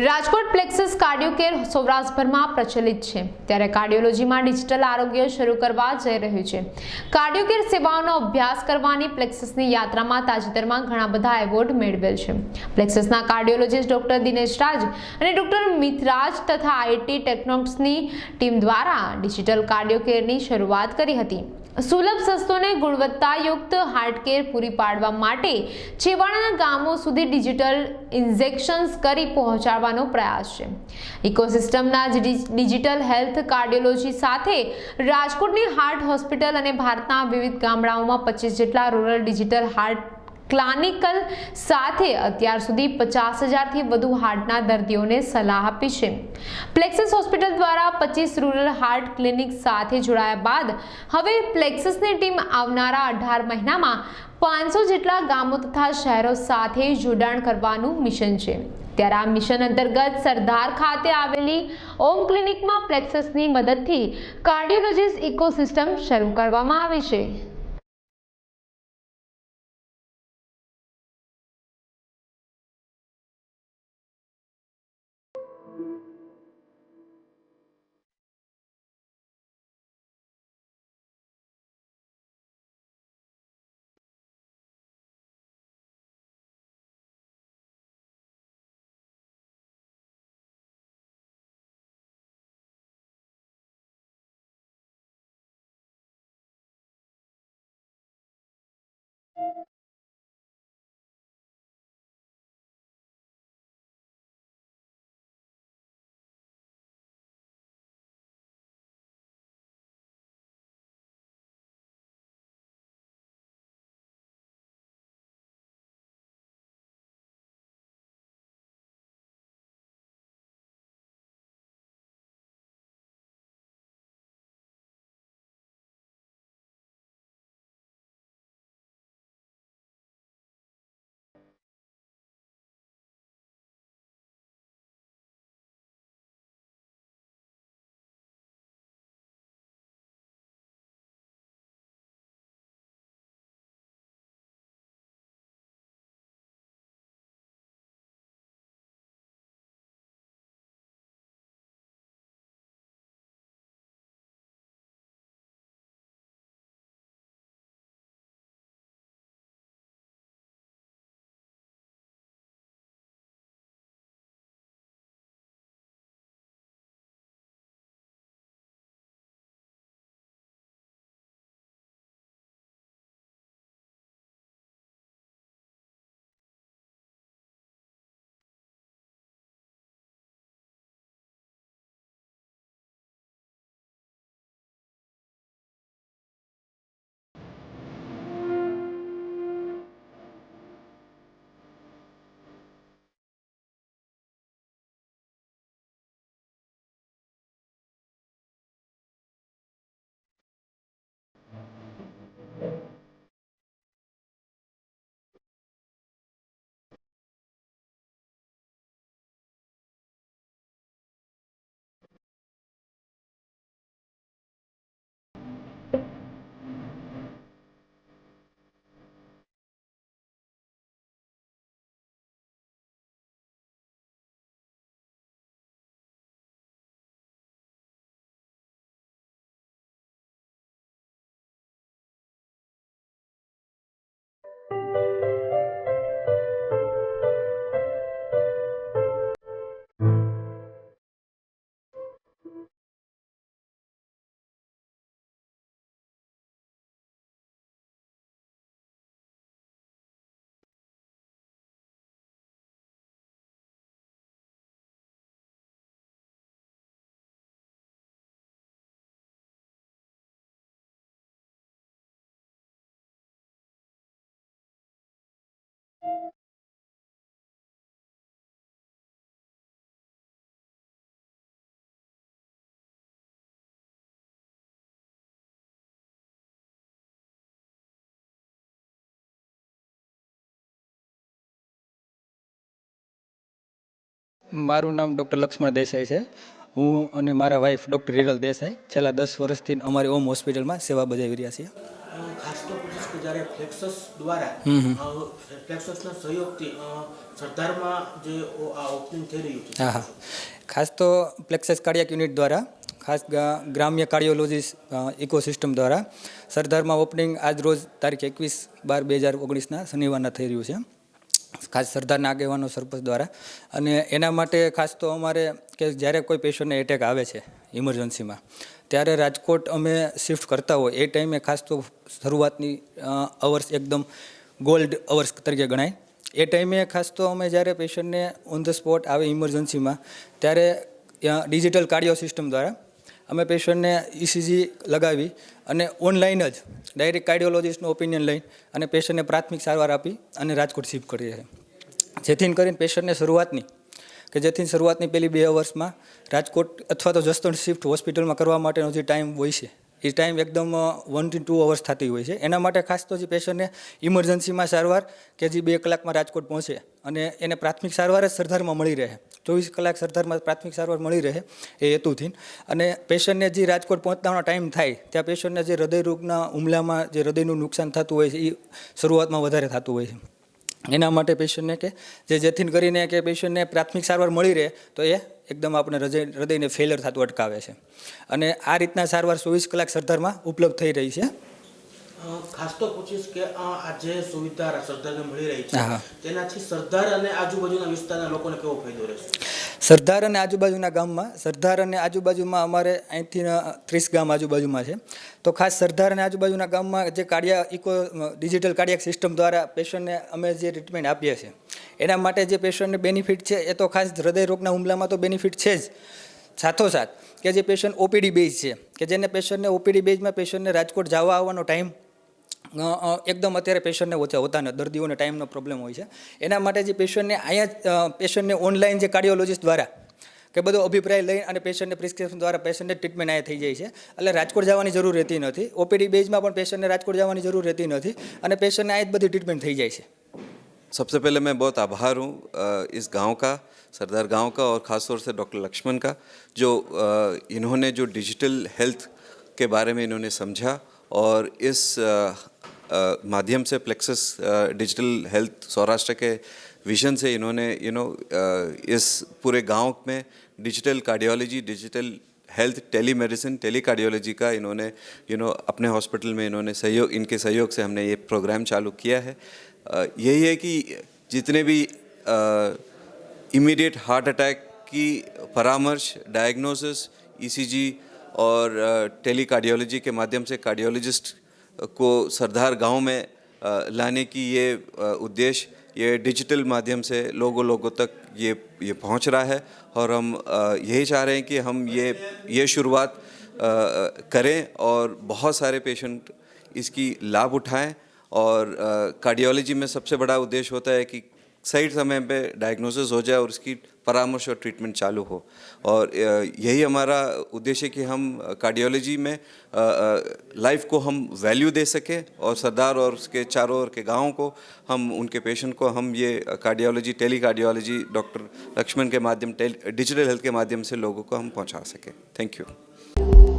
Rajkot plexus cardio care સૌરાષ્ટ્રભરમાં પ્રચલિત છે, ત્યારે કાર્ડિયોલોજીમાં ડિજિટલ આરોગ્ય શરૂ કરવા જઈ રહ્યું છે। કાર્ડિયો કેર સેવાઓનો અભ્યાસ કરવાની પ્લેક્સસની યાત્રામાં તાજેતરમાં ઘણા બધા એવોર્ડ મેળવેલ છે। પ્લેક્સસના કાર્ડિયોલોજિસ્ટ ડોક્ટર દિનેશ રાજ અને ડોક્ટર મિથરાજ તથા આઈટી ટેકનોક્સની ટીમ દ્વારા ડિજિટલ કાર્ડિયો કેરની શરૂઆત કરી હતી। સુલભ, સસ્તો અને ગુણવત્તાયુક્ત હાર્ટ કેર પૂરી પાડવા માટે છેવાડાના ગામો સુધી ડિજિટલ ઇન્જેક્શન્સ કરી પહોંચાડવાનો પ્રયાસ છે। ઇકોસિસ્ટમના ડિજિટલ હેલ્થ કાર્ડિયોલોજી સાથે રાજકોટની હાર્ટ હોસ્પિટલ અને ભારતના વિવિધ ગામડાઓમાં 25 જેટલા રૂરલ ડિજિટલ હાર્ટ ક્લિનિકલ સાથે અત્યાર સુધી 50,000થી વધુ હાર્ટના દર્દીઓને સલાહ આપી છે। પ્લેક્સસ હોસ્પિટલ દ્વારા 25 રૂરલ હાર્ટ ક્લિનિક સાથે જોડાયા બાદ હવે પ્લેક્સસની ટીમ આવનારા 18 મહિનામાં 500 જેટલા ગામો તથા શહેરો સાથે જોડાણ કરવાનું મિશન છે। ત્યારે આ મિશન અંતર્ગત સરદાર ખાતે આવેલી ઓમ ક્લિનિકમાં પ્લેક્સસની મદદથી કાર્ડિયોલોજીસ્ટ ઇકોસિસ્ટમ શરૂ કરવામાં આવી છે। મારું નામ ડૉક્ટર લક્ષ્મણ દેસાઈ છે। હું અને મારા વાઈફ ડૉક્ટર હિરલ દેસાઈ છેલ્લા 10 વર્ષથી અમારી ઓમ હોસ્પિટલમાં સેવા બજાવી રહ્યા છીએ। કે જ્યારે ફ્લેક્સસ દ્વારા ફ્લેક્સસના સહયોગથી સરદારમાં જે આ ઓપનિંગ થઈ રહ્યું છે. હા હા, ખાસ તો પ્લેક્સસ કાર્ડિયાક યુનિટ દ્વારા ખાસ ગ્રામ્ય કાર્ડિયોલોજી ઇકોસિસ્ટમ દ્વારા સરદારમાં ઓપનિંગ આજ રોજ તારીખ 21/12/2019 શનિવારના થઈ રહ્યું છે, ખાસ સરદારના આગેવાનો સરપંચ દ્વારા. અને એના માટે ખાસ તો અમારે કે જ્યારે કોઈ પેશન્ટને એટેક આવે છે ઇમરજન્સીમાં, ત્યારે રાજકોટ અમે શિફ્ટ કરતા હોય એ ટાઈમે ખાસ તો શરૂઆતની અવર્સ એકદમ ગોલ્ડ અવર્સ તરીકે ગણાય. એ ટાઈમે ખાસ તો અમે જ્યારે પેશન્ટને ઓન ધ સ્પોટ આવે ઇમરજન્સીમાં, ત્યારે ડિજિટલ કાર્ડિયો સિસ્ટમ દ્વારા અમે પેશન્ટને ઇસીજી લગાવી અને ઓનલાઈન જ ડાયરેક્ટ કાર્ડિયોલોજિસ્ટનો ઓપિનિયન લઈ અને પેશન્ટને પ્રાથમિક સારવાર આપી અને રાજકોટ શિફ્ટ કરીએ છીએ. જેથી કરીને પેશન્ટને શરૂઆતની પહેલી 2 અવર્સમાં રાજકોટ અથવા તો જસદણ શિફ્ટ હોસ્પિટલમાં કરવા માટેનો જે ટાઈમ હોય છે એ ટાઈમ એકદમ 1 થી 2 અવર્સ થતી હોય છે. એના માટે ખાસ તો જે પેશન્ટને ઇમરજન્સીમાં સારવાર કે જે 2 કલાકમાં રાજકોટ પહોંચે અને એને પ્રાથમિક સારવાર જ સરદારમાં મળી રહે, 24 કલાક સરદારમાં પ્રાથમિક સારવાર મળી રહે એ હેતુથી. અને પેશન્ટને જે રાજકોટ પહોંચવાનો ટાઈમ થાય ત્યાં પેશન્ટને જે હૃદયરોગના હુમલામાં જે હૃદયનું નુકસાન થતું હોય છે એ શરૂઆતમાં વધારે થતું હોય છે. એના માટે પેશન્ટને કે જેથી કરીને કે પેશન્ટને પ્રાથમિક સારવાર મળી રહે તો એ એકદમ આપણે હૃદયને ફેલર થતું અટકાવે છે. અને આ રીતના સારવાર 24 કલાક સરદારમાં ઉપલબ્ધ થઈ રહી છે. ખાસ તો પૂછીશ કે આ જે સુવિધા સરદારને મળી રહી છે હા. તેનાથી સરદાર અને આજુબાજુના વિસ્તારના લોકોને કેવો ફાયદો રહેશે? સરદાર અને આજુબાજુના ગામમાં, સરદાર અને આજુબાજુમાં અમારે અહીંથી 30 ગામ આજુબાજુમાં છે, તો ખાસ સરદાર અને આજુબાજુના ગામમાં જે ડિજિટલ કાર્ડિયાક સિસ્ટમ દ્વારા પેશન્ટને અમે જે ટ્રીટમેન્ટ આપીએ છીએ એના માટે જે પેશન્ટને બેનિફિટ છે એ તો ખાસ હૃદયરોગના હુમલામાં તો બેનિફિટ છે જ, સાથોસાથ કે જે પેશન્ટ ઓપીડી બેઝ છે કે જેને પેશન્ટને ઓપીડી બેઝમાં પેશન્ટને રાજકોટ જવા આવવાનો ટાઈમ એકદમ અત્યારે પેશન્ટને ઓછા હોતા નથી, દર્દીઓને ટાઈમનો પ્રોબ્લેમ હોય છે. એના માટે જે પેશન્ટને અહીંયા પેશન્ટને ઓનલાઈન જે કાર્ડિયોલોજિસ્ટ દ્વારા કે બધો અભિપ્રાય લઈ અને પેશન્ટને પ્રિસ્ક્રિપ્શન દ્વારા પેશન્ટને ટ્રીટમેન્ટ અહીંયા થઈ જાય છે, એટલે રાજકોટ જવાની જરૂર રહેતી નથી. ઓપીડી બેઝમાં પણ પેશન્ટને રાજકોટ જવાની જરૂર રહેતી નથી અને પેશન્ટને અહીંયા જ બધી ટ્રીટમેન્ટ થઈ જાય છે. सबसे पहले मैं बहुत आभार हूँ इस गांव का, सरदार गांव का, और ख़ास तौर से डॉक्टर लक्ष्मण का, जो इन्होंने जो डिजिटल हेल्थ के बारे में इन्होंने समझा और इस माध्यम से प्लेक्सस डिजिटल हेल्थ सौराष्ट्र के विजन से इन्होंने इस पूरे गांव में digital cardiology, digital health, telemedicine, telecardiology का इन्होंने अपने हॉस्पिटल में इन्होंने इनके सहयोग से हमने ये प्रोग्राम चालू किया है. यही है कि जितने भी इमीडिएट हार्ट अटैक की परामर्श, डायग्नोसिस, ईसीजी और टेली कार्डियोलॉजी के माध्यम से कार्डियोलॉजिस्ट को सरदार गांव में लाने की ये उद्देश्य, ये डिजिटल माध्यम से लोगों तक ये पहुंच रहा है. और हम यही चाह रहे हैं कि हम ये शुरुआत करें और बहुत सारे पेशेंट इसकी लाभ उठाएं. और कार्डियोलॉजी में सबसे बड़ा उद्देश्य होता है कि सही समय पे डायग्नोसिस हो जाए और उसकी परामर्श और ट्रीटमेंट चालू हो. और यही हमारा उद्देश्य है कि हम कार्डियोलॉजी में लाइफ को हम वैल्यू दे सकें और सरदार और उसके चारों ओर के गाँव को हम उनके पेशेंट को हम ये cardiology, tele cardiology doctor Laxman के माध्यम, डिजिटल हेल्थ के माध्यम से लोगों को हम पहुँचा सकें. Thank you.